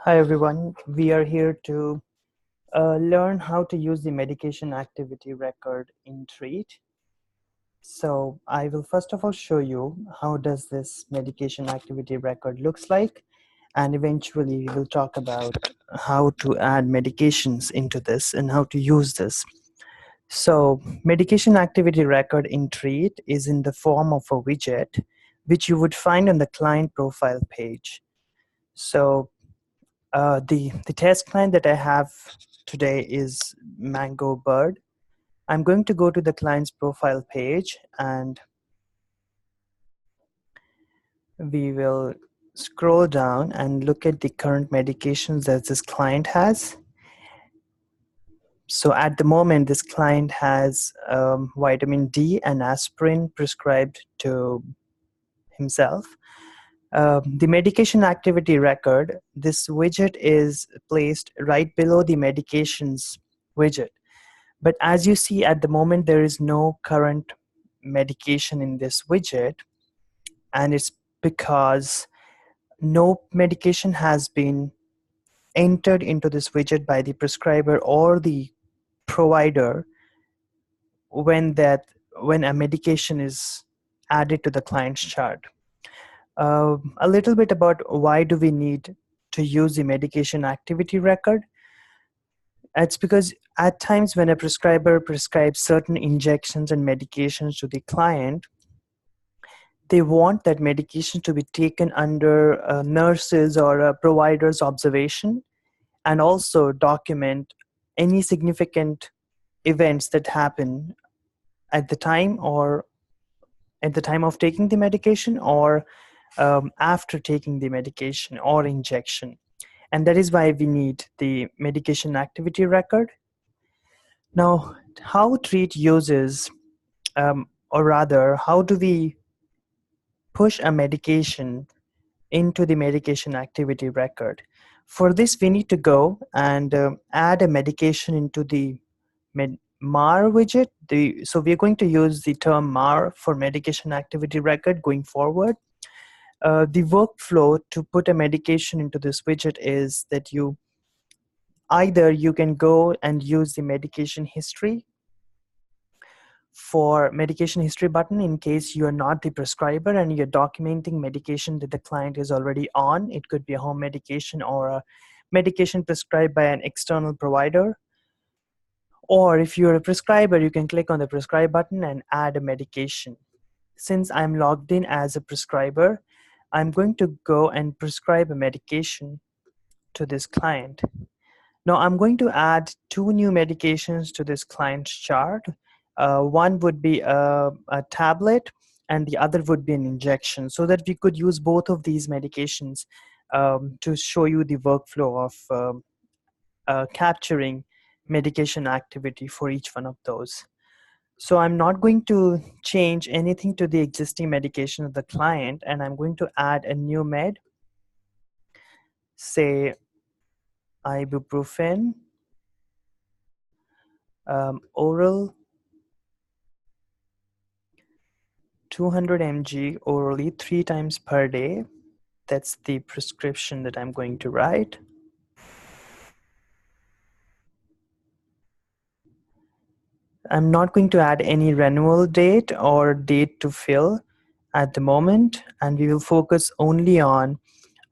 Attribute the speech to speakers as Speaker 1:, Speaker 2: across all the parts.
Speaker 1: Hi everyone, we are here to learn how to use the medication activity record in Treat. So I will first of all show you how does this medication activity record looks like, and eventually we will talk about how to add medications into this and how to use this. So medication activity record in Treat is in the form of a widget which you would find on the client profile page. So the test client that I have today is Mango Bird. I'm going to go to the client's profile page and we will scroll down and look at the current medications that this client has. So at the moment, this client has vitamin D and aspirin prescribed to himself. The medication activity record, this widget is placed right below the medications widget. But as you see at the moment, there is no current medication in this widget, and it's because no medication has been entered into this widget by the prescriber or the provider when a medication is added to the client's chart. A little bit about why do we need to use the medication activity record. It's because at times when a prescriber prescribes certain injections and medications to the client, they want that medication to be taken under a nurse's or a provider's observation, and also document any significant events that happen at the time or at the time of taking the medication or after taking the medication or injection. And that is why we need the medication activity record. Now, how Treat uses, or rather, how do we push a medication into the medication activity record? For this, we need to go and add a medication into the MAR widget. So we're going to use the term MAR for medication activity record going forward. The workflow to put a medication into this widget is that you can go and use the medication history for medication history button in case you are not the prescriber and you're documenting medication that the client is already on. It could be a home medication or a medication prescribed by an external provider. Or if you're a prescriber, you can click on the prescribe button and add a medication. Since I'm logged in as a prescriber, I'm going to go and prescribe a medication to this client. Now I'm going to add two new medications to this client's chart. One would be a tablet and the other would be an injection, so that we could use both of these medications to show you the workflow of capturing medication activity for each one of those. So I'm not going to change anything to the existing medication of the client, and I'm going to add a new med, say ibuprofen, oral, 200 mg orally 3 times per day. That's the prescription that I'm going to write. I'm not going to add any renewal date or date to fill at the moment, and we will focus only on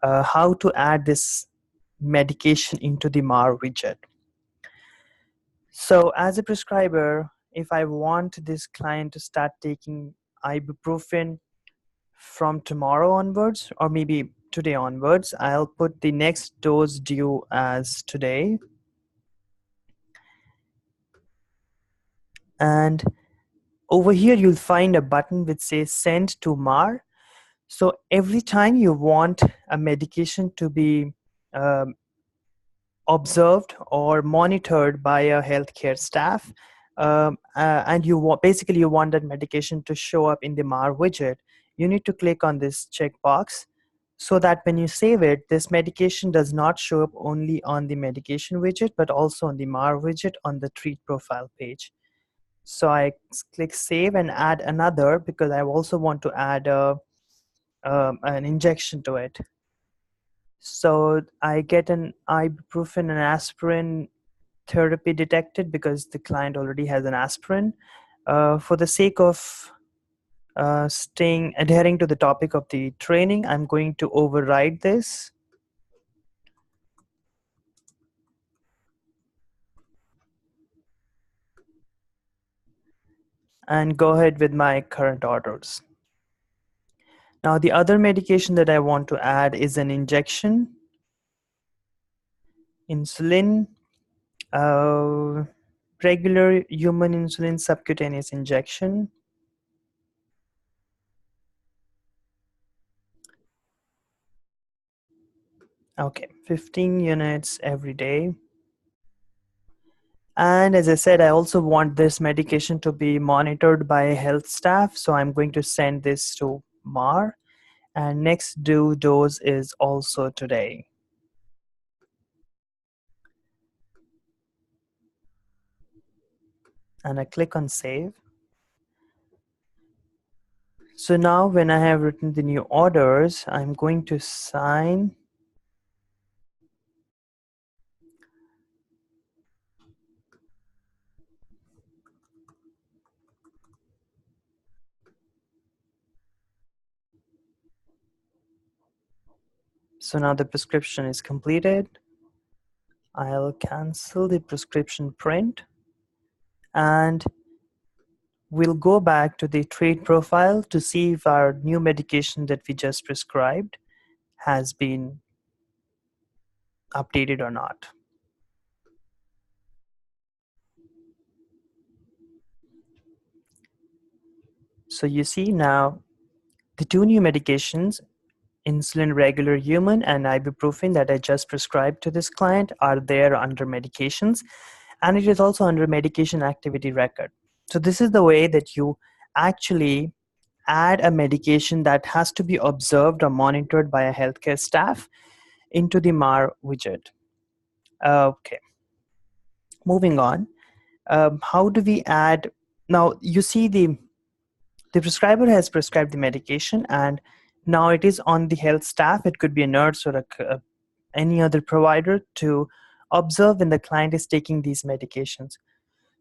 Speaker 1: how to add this medication into the MAR widget. So as a prescriber, if I want this client to start taking ibuprofen from tomorrow onwards, or maybe today onwards, I'll put the next dose due as today. And over here, you'll find a button which says send to MAR. So every time you want a medication to be observed or monitored by a healthcare staff, and basically you want that medication to show up in the MAR widget, you need to click on this checkbox so that when you save it, this medication does not show up only on the medication widget, but also on the MAR widget on the Treat profile page. So I click save and add another because I also want to add an injection to it. So I get an ibuprofen and aspirin therapy detected because the client already has an aspirin. For the sake of adhering to the topic of the training, I'm going to override this and go ahead with my current orders. Now, the other medication that I want to add is an injection, insulin, uh, regular human insulin subcutaneous injection. Okay, 15 units every day. And as I said, I also want this medication to be monitored by health staff. So I'm going to send this to MAR. And next due dose is also today. And I click on save. So now when I have written the new orders, I'm going to sign. So now the prescription is completed. I'll cancel the prescription print and we'll go back to the trade profile to see if our new medication that we just prescribed has been updated or not. So you see now the two new medications, insulin regular human and ibuprofen that I just prescribed to this client, are there under medications, and it is also under medication activity record. So this is the way that you actually add a medication that has to be observed or monitored by a healthcare staff into the MAR widget. Okay, moving on. How do we add? Now you see the prescriber has prescribed the medication, and now it is on the health staff. It could be a nurse or any other provider to observe when the client is taking these medications.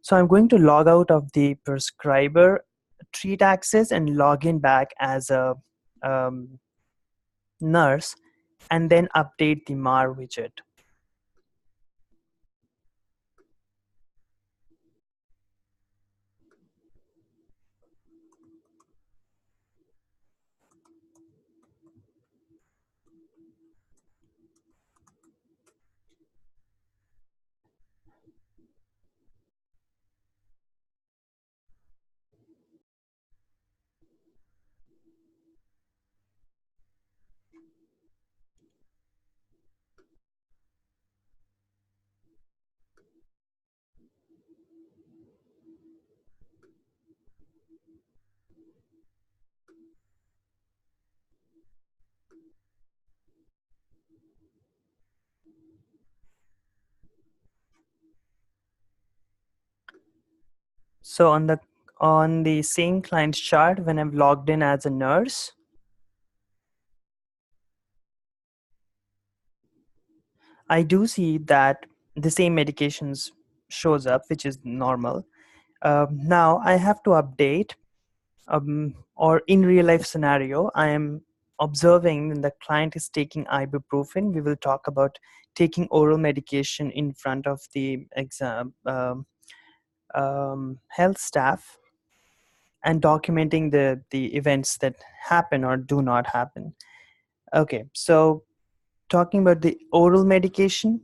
Speaker 1: So I'm going to log out of the prescriber treat access and log in back as a um, nurse, and then update the MAR widget. So on the same client's chart, when I've logged in as a nurse, I do see that the same medications shows up, which is normal. Now I have to update, or in real life scenario, I am observing when the client is taking ibuprofen. We will talk about taking oral medication in front of the exam health staff and documenting the events that happen or do not happen. Okay, so talking about the oral medication.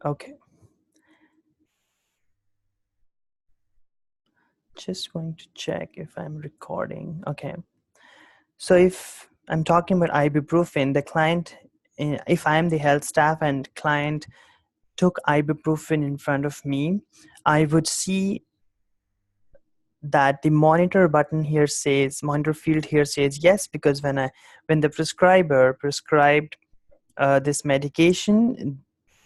Speaker 1: Okay, just going to check if I'm recording. Okay, so if I'm talking about ibuprofen, the client, if I'm the health staff and client took ibuprofen in front of me, I would see that the monitor button here says, monitor field here says yes, because when the prescriber prescribed this medication,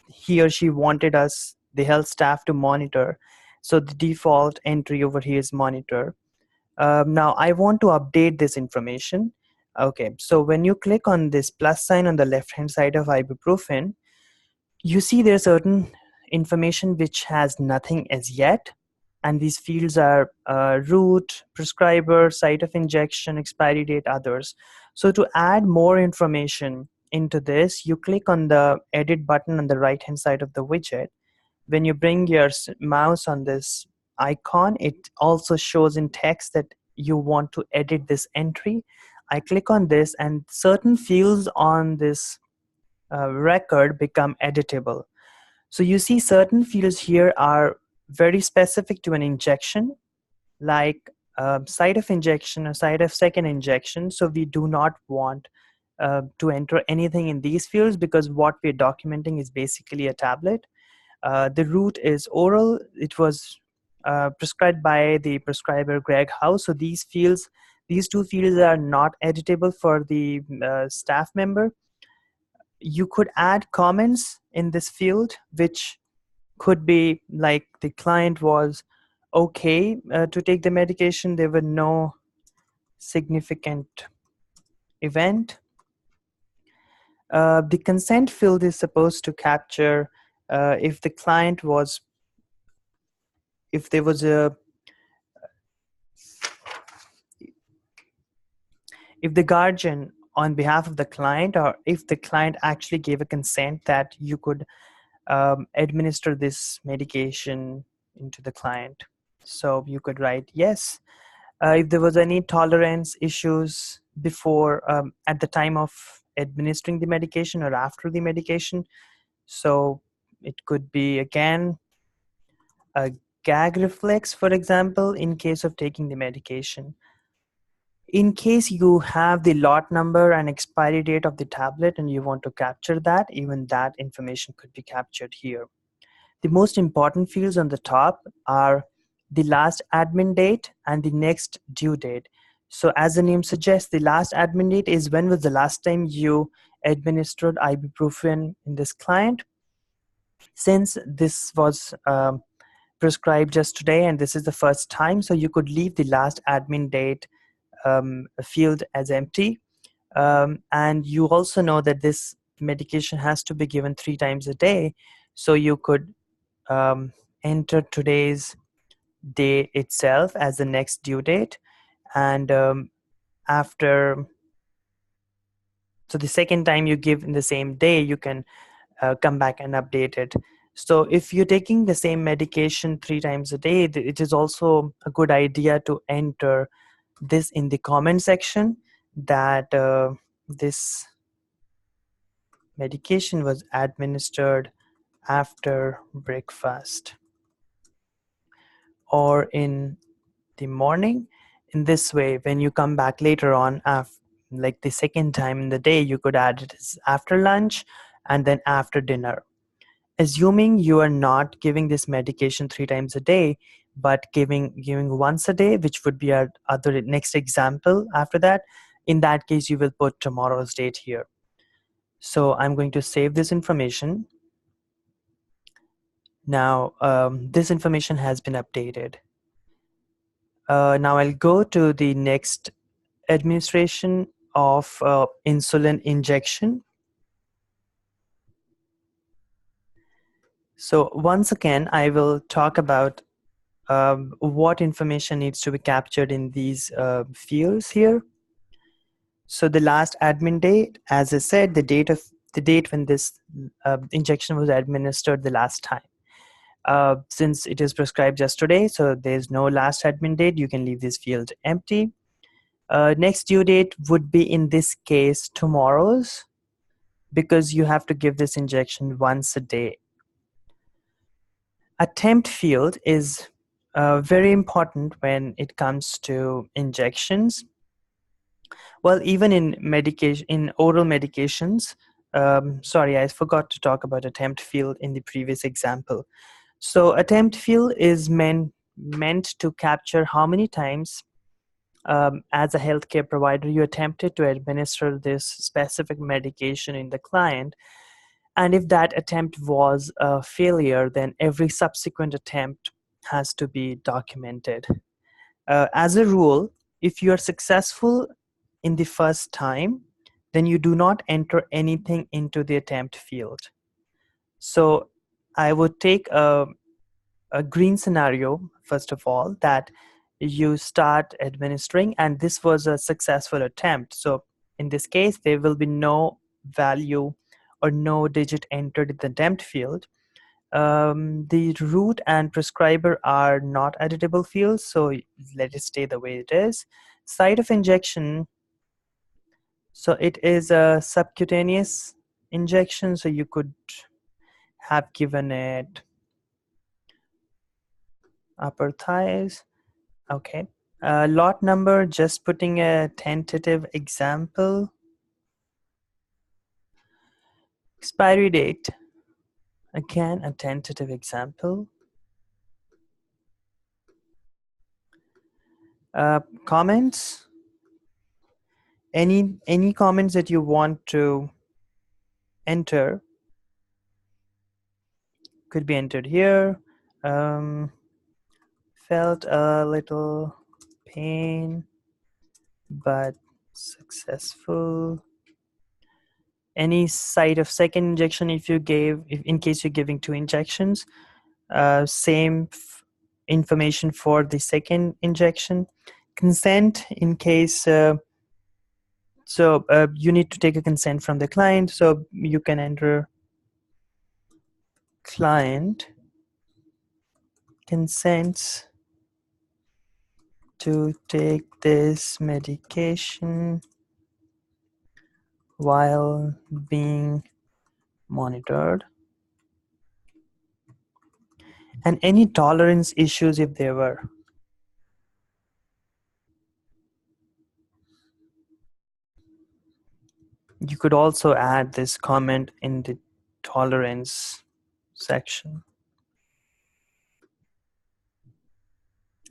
Speaker 1: he or she wanted us, the health staff, to monitor. So the default entry over here is monitor. Now I want to update this information. Okay, so when you click on this plus sign on the left hand side of ibuprofen, you see there's certain information which has nothing as yet, and these fields are route, prescriber, site of injection, expiry date, others. So to add more information into this, you click on the edit button on the right hand side of the widget. When you bring your mouse on this icon, it also shows in text that you want to edit this entry. I click on this and certain fields on this record become editable. So you see certain fields here are very specific to an injection, like site of injection or site of second injection. So we do not want to enter anything in these fields, because what we're documenting is basically a tablet. The route is oral. It was prescribed by the prescriber Greg House. So these two fields are not editable for the staff member. You could add comments in this field, which could be like the client was okay to take the medication. There were no significant event. The consent field is supposed to capture if the client was, if there was a, if the guardian on behalf of the client, or if the client actually gave a consent that you could administer this medication into the client. So you could write yes. If there was any tolerance issues before, at the time of administering the medication or after the medication. So it could be again a gag reflex, for example, in case of taking the medication. In case you have the lot number and expiry date of the tablet and you want to capture that, even that information could be captured here. The most important fields on the top are the last admin date and the next due date. So as the name suggests, the last admin date is when was the last time you administered ibuprofen in this client. Since this was prescribed just today and this is the first time, so you could leave the last admin date field as empty. And you also know that this medication has to be given 3 times a day, so you could enter today's day itself as the next due date, and after, so the second time you give in the same day, you can come back and update it. So if you're taking the same medication 3 times a day, it is also a good idea to enter this in the comment section, that this medication was administered after breakfast or in the morning. In this way, when you come back later on, like the second time in the day, you could add it as after lunch and then after dinner. Assuming you are not giving this medication 3 times a day, but giving once a day, which would be our other next example after that, in that case, you will put tomorrow's date here. So I'm going to save this information. Now, this information has been updated. Now I'll go to the next administration of insulin injection. So once again, I will talk about what information needs to be captured in these fields here. So the last admin date, as I said, the date when this injection was administered the last time. Since it is prescribed just today, so there's no last admin date, you can leave this field empty. Next due date would be, in this case, tomorrow's, because you have to give this injection once a day. Attempt field is very important when it comes to injections. Well, even in oral medications, Sorry, I forgot to talk about attempt field in the previous example. So attempt field is meant to capture how many times as a healthcare provider you attempted to administer this specific medication in the client. And if that attempt was a failure, then every subsequent attempt has to be documented. As a rule, if you are successful in the first time, then you do not enter anything into the attempt field. So I would take a green scenario, first of all, that you start administering and this was a successful attempt. So in this case, there will be no value or no digit entered in the attempt field. The route and prescriber are not editable fields, so let it stay the way it is. Site of injection, so it is a subcutaneous injection, so you could have given it upper thighs. Okay. Lot number, just putting a tentative example. Expiry date, again a tentative example. Comments, any comments that you want to enter could be entered here. Felt a little pain but successful. Any site of second injection if you gave, if in case you're giving 2 injections, same information for the second injection. Consent in case you need to take a consent from the client, so you can enter client consents to take this medication while being monitored, and any tolerance issues if there were. You could also add this comment in the tolerance section.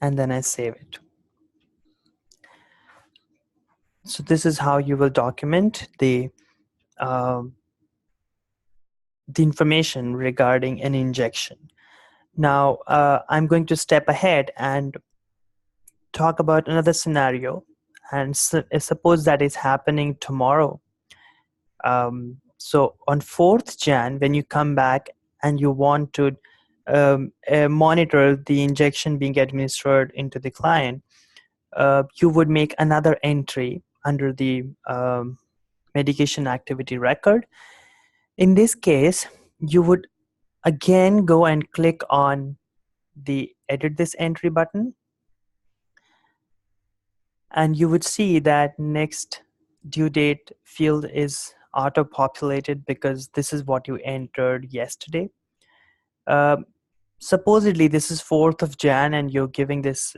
Speaker 1: And then I save it. So this is how you will document the information regarding an injection. Now, I'm going to step ahead and talk about another scenario. And suppose that is happening tomorrow. So on 4th Jan, when you come back and you want to monitor the injection being administered into the client, you would make another entry under the medication activity record. In this case, you would again go and click on the edit this entry button, and you would see that next due date field is auto populated because this is what you entered yesterday. Supposedly this is 4th of Jan and you're giving this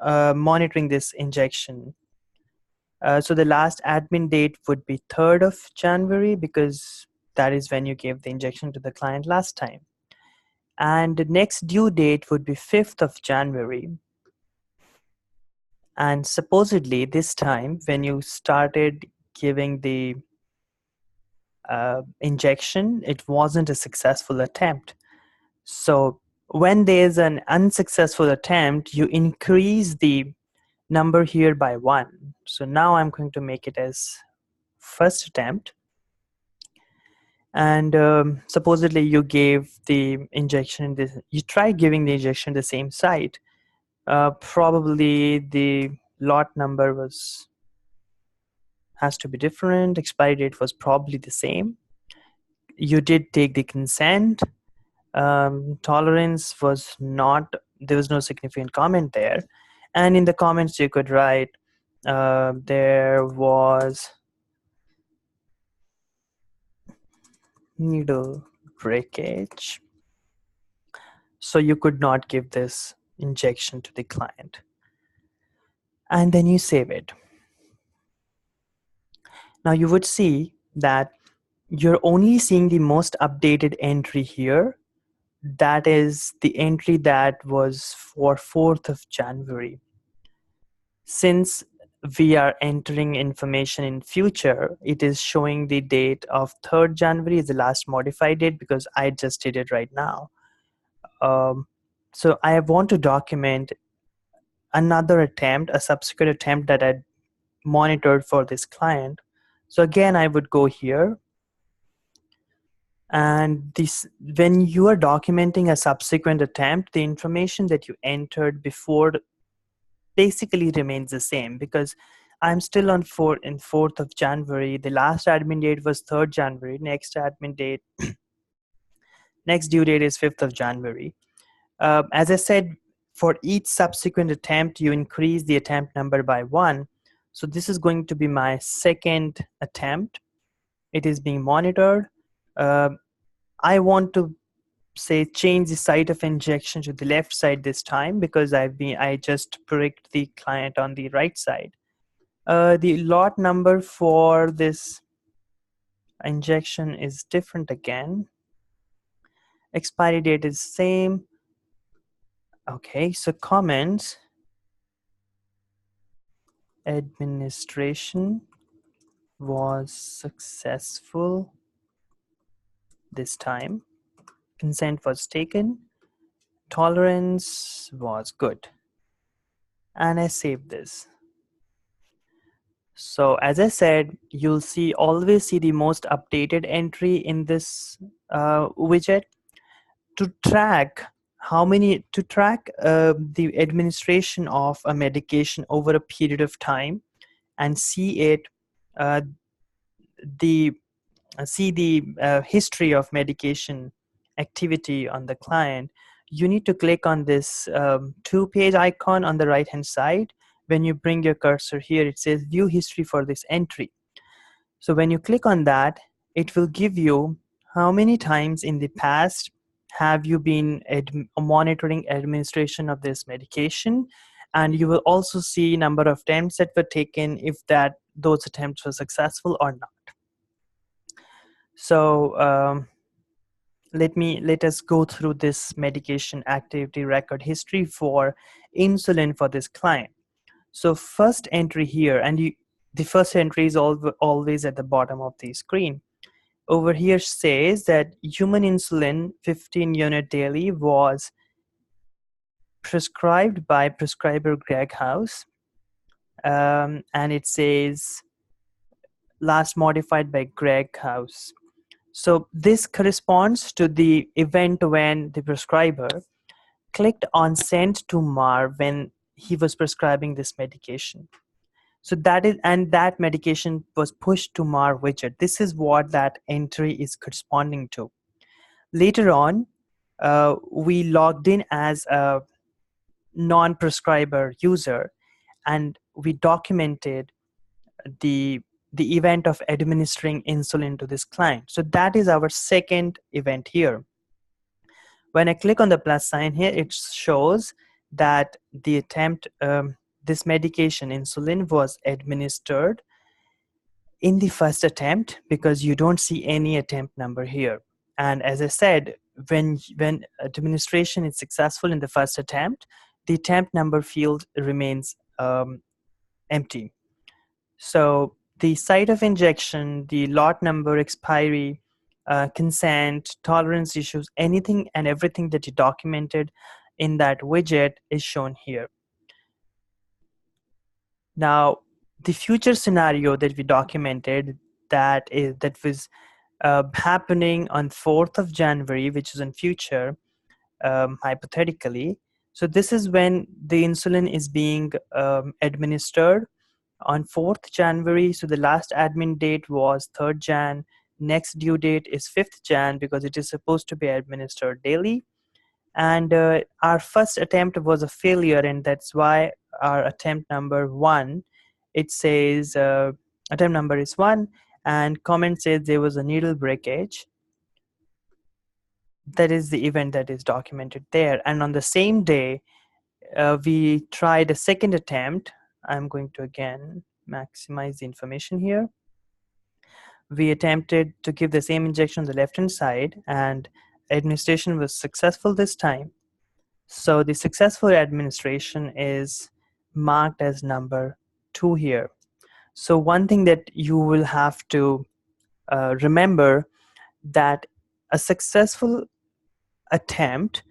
Speaker 1: monitoring this injection. So the last admin date would be 3rd of January because that is when you gave the injection to the client last time. And the next due date would be 5th of January. And supposedly this time when you started giving the injection, it wasn't a successful attempt. So when there's an unsuccessful attempt, you increase the number here by 1. So now I'm going to make it as first attempt. And supposedly you gave the injection, you tried giving the injection the same site. Probably the lot number has to be different. Expiry date was probably the same. You did take the consent. Tolerance was not, there was no significant comment there. And in the comments you could write there was needle breakage, so you could not give this injection to the client. And then you save it. Now you would see that you're only seeing the most updated entry here. That is the entry that was for 4th of January. Since we are entering information in future, it is showing the date of 3rd January is the last modified date because I just did it right now. So I want to document another attempt, a subsequent attempt that I monitored for this client. So again, I would go here, and this, when you are documenting a subsequent attempt, the information that you entered before basically remains the same, because I'm still on 4th of January. The last admin date was 3rd January. Next due date is 5th of January. As I said, for each subsequent attempt, you increase the attempt number by 1. So this is going to be my second attempt. It is being monitored. I want to say change the site of injection to the left side this time, because I just pricked the client on the right side. The lot number for this injection is different again. Expiry date is same. Okay, so comments, administration was successful this time. Consent was taken. Tolerance was good. And I saved this. So as I said, you'll always see the most updated entry in this widget. To track the administration of a medication over a period of time and uh, see the history of medication activity on the client, you need to click on this 2-page icon on the right hand side. When you bring your cursor here, it says view history for this entry. So when you click on that, it will give you how many times in the past have you been monitoring administration of this medication, and you will also see number of attempts that were taken, if those attempts were successful or not. So let us go through this medication activity record history for insulin for this client. So first entry here, and the first entry is always at the bottom of the screen. Over here says that human insulin 15 unit daily was prescribed by prescriber Greg House, and it says last modified by Greg House. So this corresponds to the event when the prescriber clicked on send to Mar when he was prescribing this medication. So that medication was pushed to Mar widget. This is what that entry is corresponding to. Later on, we logged in as a non-prescriber user, and we documented the event of administering insulin to this client. So that is our second event here. When I click on the plus sign here, it shows that the attempt, this medication insulin was administered in the first attempt, because you don't see any attempt number here. And as I said, when administration is successful in the first attempt, the attempt number field remains empty. So the site of injection, the lot number, expiry, consent, tolerance issues, anything and everything that you documented in that widget is shown here. Now, the future scenario that we documented that was happening on 4th of January, which is in future, hypothetically. So this is when the insulin is being administered on 4th January. So the last admin date was 3rd Jan. Next due date is 5th Jan, because it is supposed to be administered daily. And our first attempt was a failure, and that's why our attempt number 1, it says attempt number is 1, and comment says there was a needle breakage. That is the event that is documented there. And on the same day, we tried a second attempt. I'm going to again maximize the information here. we attempted to give the same injection on the left hand side, and administration was successful this time. So the successful administration is marked as number 2 here. So one thing that you will have to remember, that a successful attempt,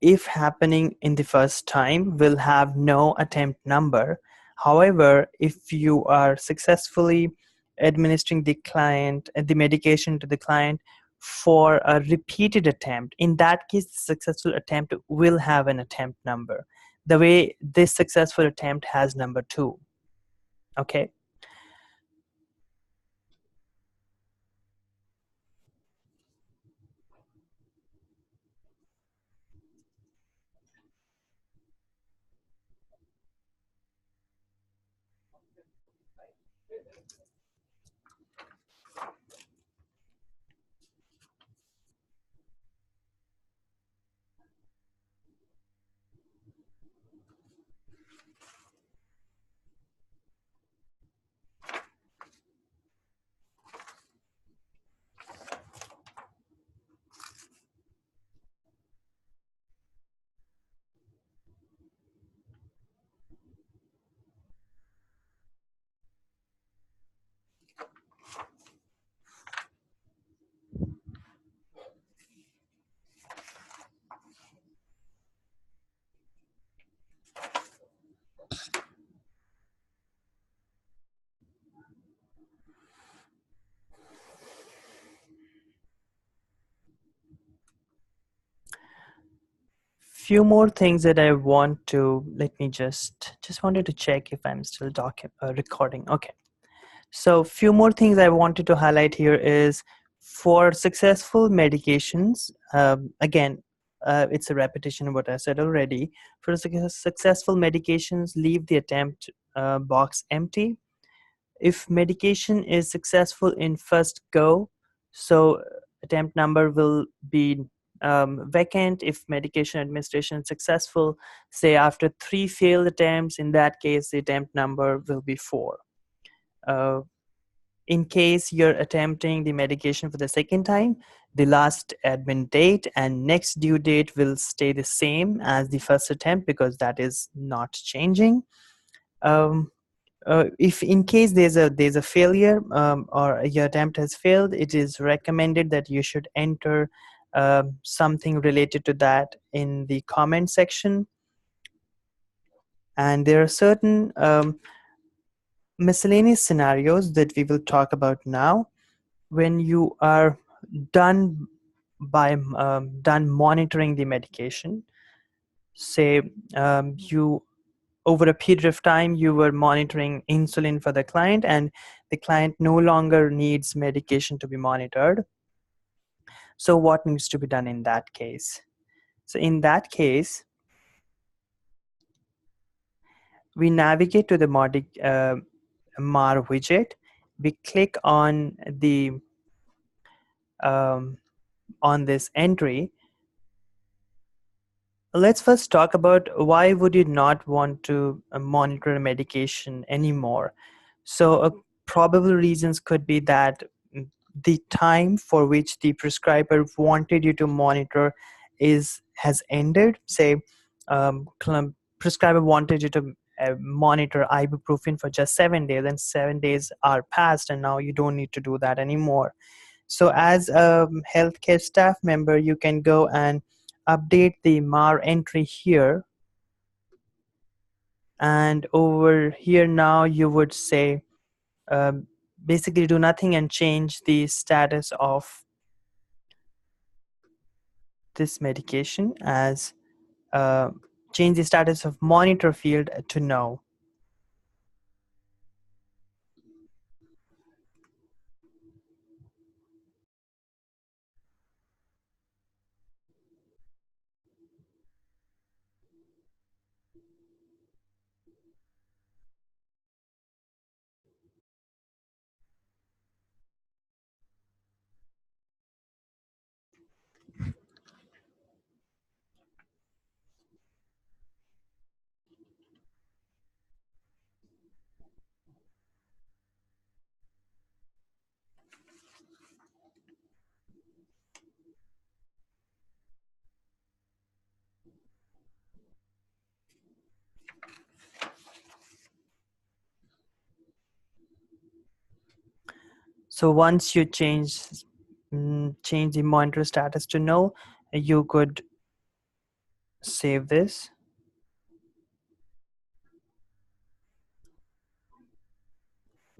Speaker 1: if happening in the first time, will have no attempt number. However, if you are successfully administering the medication to the client for a repeated attempt, in that case, the successful attempt will have an attempt number. The way this successful attempt has number 2. Okay. Few more things that I want to, let me just wanted to check if I'm still recording. Okay. So few more things I wanted to highlight here is, for successful medications, again, it's a repetition of what I said already. For successful medications, leave the attempt box empty. If medication is successful in first go, so attempt number will be vacant. If medication administration is successful, say after 3 failed attempts, in that case the attempt number will be 4. uh, in case you're attempting the medication for the second time, the last admin date and next due date will stay the same as the first attempt, because that is not changing. um, if in case there's a failure, or your attempt has failed, it is recommended that you should enter something related to that in the comment section. And there are certain miscellaneous scenarios that we will talk about now. When you are done done monitoring the medication, say you, over a period of time, you were monitoring insulin for the client, and the client no longer needs medication to be monitored. So what needs to be done in that case? So in that case, we navigate to the MAR widget. We click um, on this entry. Let's first talk about why would you not want to monitor a medication anymore. So probable reasons could be that the time for which the prescriber wanted you to monitor has ended. Say prescriber wanted you to monitor ibuprofen for just 7 days, and 7 days are passed, and now you don't need to do that anymore. So as a healthcare staff member, you can go and update the MAR entry here. And over here now, you would say, basically do nothing and change the status of this medication as uh, change the status of monitor field to no. So once you change the monitor status to no, you could save this.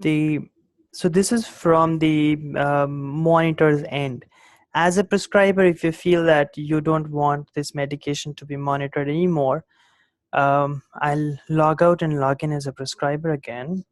Speaker 1: So this is from the monitor's end. As a prescriber, if you feel that you don't want this medication to be monitored anymore, I'll log out and log in as a prescriber again.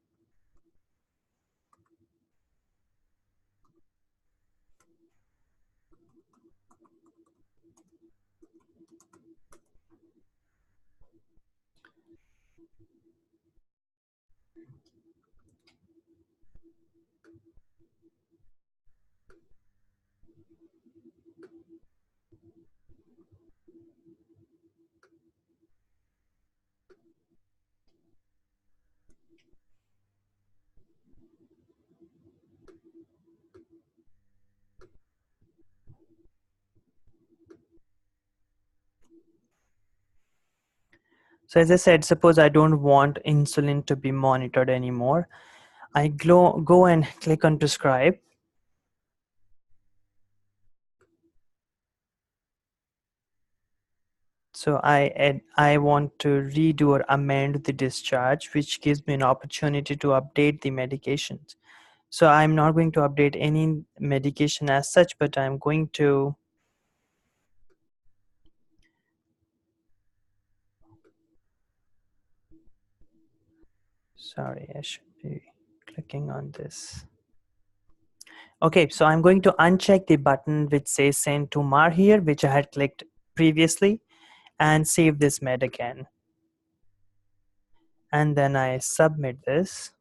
Speaker 1: So as I said, suppose I don't want insulin to be monitored anymore. I go and click on prescribe. So I want to redo or amend the discharge, which gives me an opportunity to update the medications. So I'm not going to update any medication as such, but I'm going to, sorry, I should be clicking on this. Okay, so I'm going to uncheck the button which says send to Mar here, which I had clicked previously, and save this med again. And then I submit this.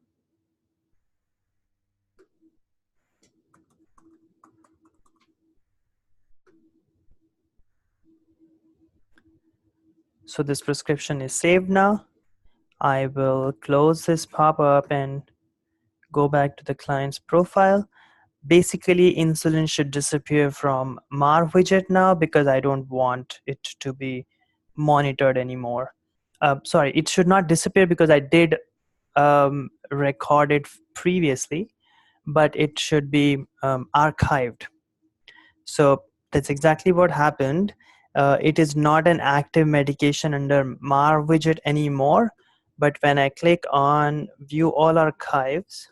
Speaker 1: So this prescription is saved now. I will close this pop-up and go back to the client's profile. Basically, insulin should disappear from Mar widget now because I don't want it to be monitored anymore. Sorry, it should not disappear because I did record it previously, but it should be archived. So that's exactly what happened. It is not an active medication under Mar widget anymore, but when I click on view all archives,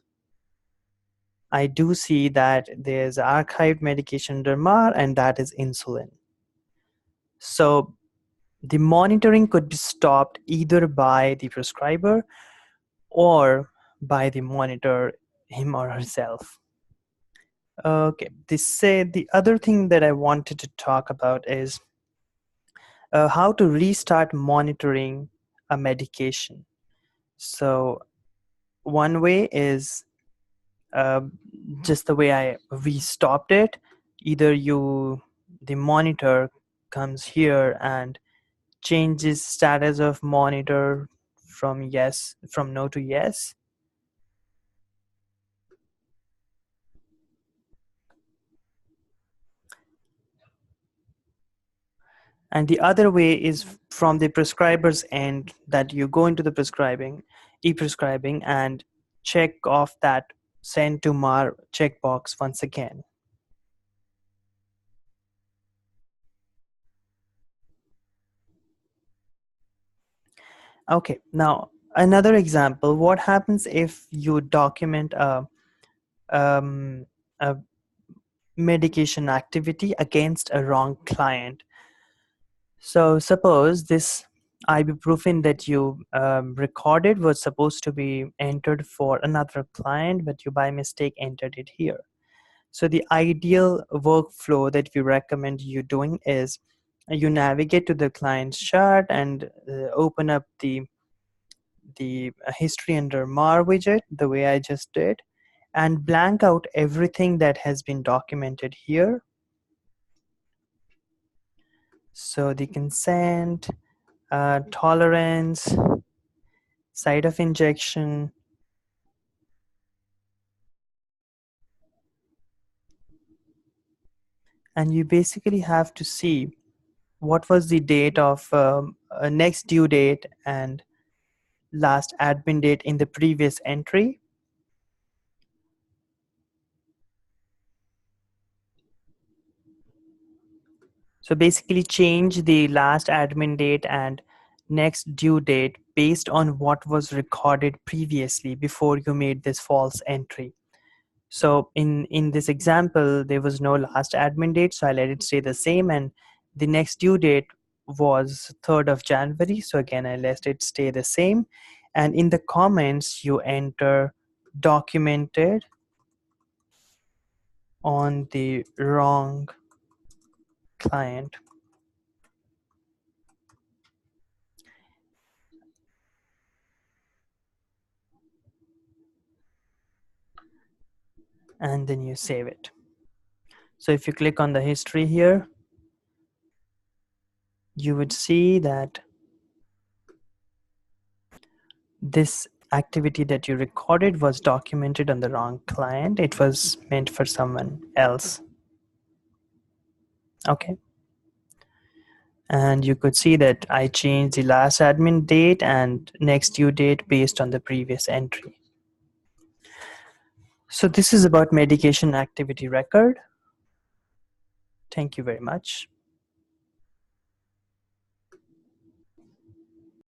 Speaker 1: I do see that there's archived medication under Mar, and that is insulin. So the monitoring could be stopped either by the prescriber or by the monitor, him or herself. Okay, the other thing that I wanted to talk about is how to restart monitoring a medication. So one way is uh, just the way I restopped it. Either the monitor comes here and changes status of monitor from no to yes. And the other way is from the prescriber's end, that you go into the e-prescribing, and check off that send to Mar checkbox once again. Okay, now another example, what happens if you document um, a medication activity against a wrong client? So suppose this ibuprofen that you recorded was supposed to be entered for another client, but you by mistake entered it here. So the ideal workflow that we recommend you doing is you navigate to the client's chart and open up the history under Mar widget, the way I just did, and blank out everything that has been documented here. So the consent, tolerance, site of injection, and you basically have to see what was the date of next due date and last admin date in the previous entry. So basically change the last admin date and next due date based on what was recorded previously before you made this false entry. So in this example, there was no last admin date, so I let it stay the same, and the next due date was 3rd of January. So again, I let it stay the same. And in the comments, you enter documented on the wrong client. And then you save it. So if you click on the history here, you would see that this activity that you recorded was documented on the wrong client. It was meant for someone else. Okay. And you could see that I changed the last admin date and next due date based on the previous entry. So this is about medication activity record. Thank you very much.